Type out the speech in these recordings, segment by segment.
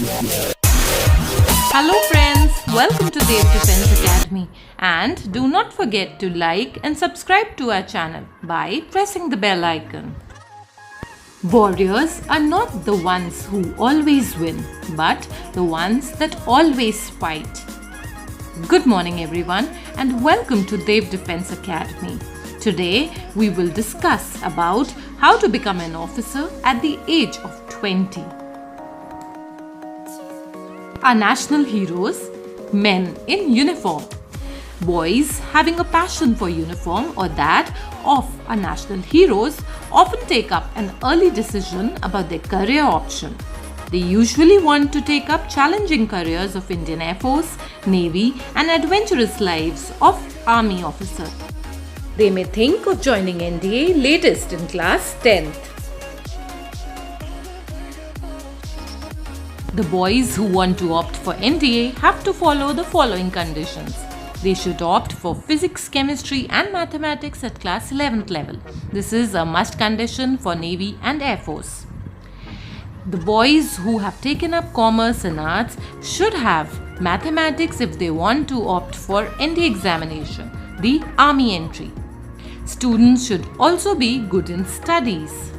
Hello friends, welcome to Dev Defense Academy, and do not forget to like and subscribe to our channel by pressing the bell icon. Warriors are not the ones who always win, but the ones that always fight. Good morning everyone and welcome to Dev Defense Academy. Today we will discuss about how to become an officer at the age of 20. Our national heroes, men in uniform. Boys having a passion for uniform or that of our national heroes often take up an early decision about their career option. They usually want to take up challenging careers of Indian Air Force, Navy and adventurous lives of Army officer. They may think of joining NDA latest in class 10th. The boys who want to opt for NDA have to follow the following conditions. They should opt for physics, chemistry and mathematics at class 11th level. This is a must condition for Navy and Air Force. The boys who have taken up commerce and arts should have mathematics if they want to opt for NDA examination, the Army entry. Students should also be good in studies.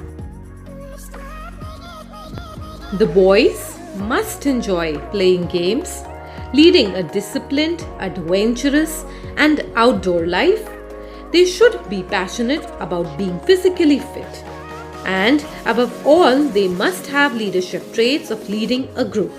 The boys must enjoy playing games, leading a disciplined, adventurous and outdoor life. They should be passionate about being physically fit. And above all, they must have leadership traits of leading a group.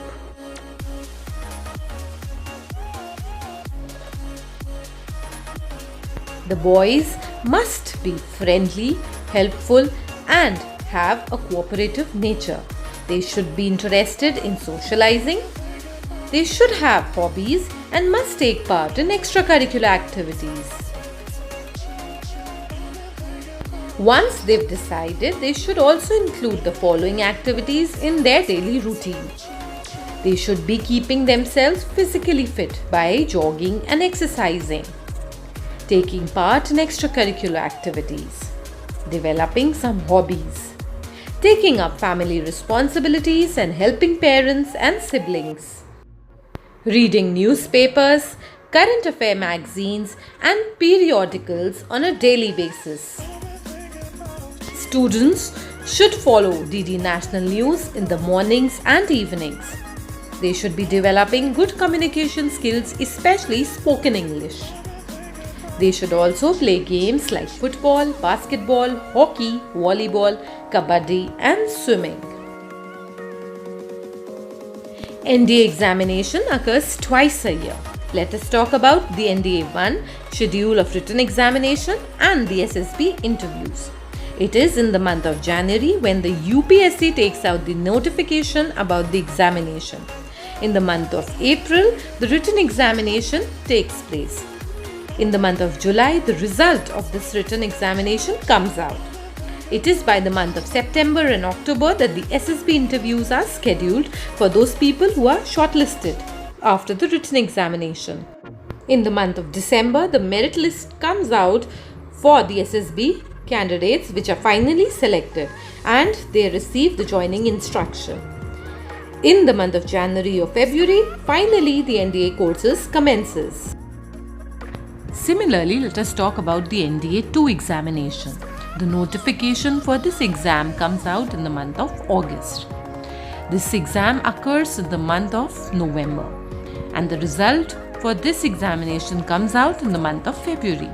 The boys must be friendly, helpful and have a cooperative nature. They should be interested in socializing. They should have hobbies and must take part in extracurricular activities. Once they've decided, they should also include the following activities in their daily routine. They should be keeping themselves physically fit by jogging and exercising, taking part in extracurricular activities, developing some hobbies, taking up family responsibilities and helping parents and siblings, reading newspapers, current affair magazines and periodicals on a daily basis. Students should follow DD National News in the mornings and evenings. They should be developing good communication skills, especially spoken English. They should also play games like football, basketball, hockey, volleyball, kabaddi and swimming. NDA examination occurs twice a year. Let us talk about the NDA-1 schedule of written examination and the SSB interviews. It is in the month of January when the UPSC takes out the notification about the examination. In the month of April, the written examination takes place. In the month of July, the result of this written examination comes out. It is by the month of September and October that the SSB interviews are scheduled for those people who are shortlisted after the written examination. In the month of December, the merit list comes out for the SSB candidates which are finally selected and they receive the joining instruction. In the month of January or February, finally the NDA courses commences. Similarly, let us talk about the NDA-2 examination. The notification for this exam comes out in the month of August. This exam occurs in the month of November and the result for this examination comes out in the month of February.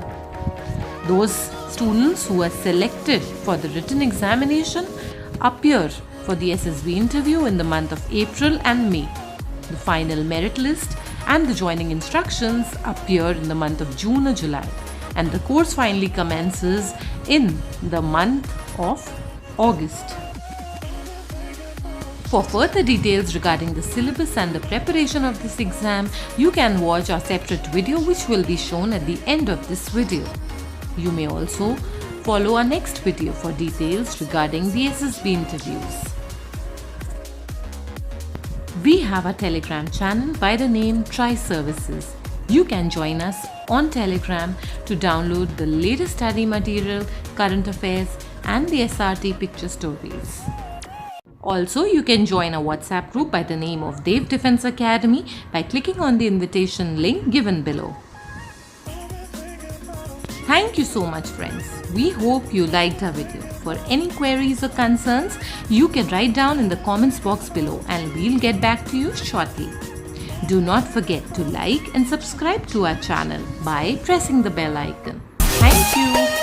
Those students who are selected for the written examination appear for the SSB interview in the month of April and May. The final merit list and the joining instructions appear in the month of June or July, and the course finally commences in the month of August. For further details regarding the syllabus and the preparation of this exam, you can watch our separate video which will be shown at the end of this video. You may also follow our next video for details regarding the SSB interviews. We have a Telegram channel by the name Try Services. You can join us on Telegram to download the latest study material, current affairs and the SRT picture stories. Also, you can join a WhatsApp group by the name of Dev Defense Academy by clicking on the invitation link given below. Thank you so much, friends. We hope you liked our video. For any queries or concerns, you can write down in the comments box below and we'll get back to you shortly. Do not forget to like and subscribe to our channel by pressing the bell icon. Thank you.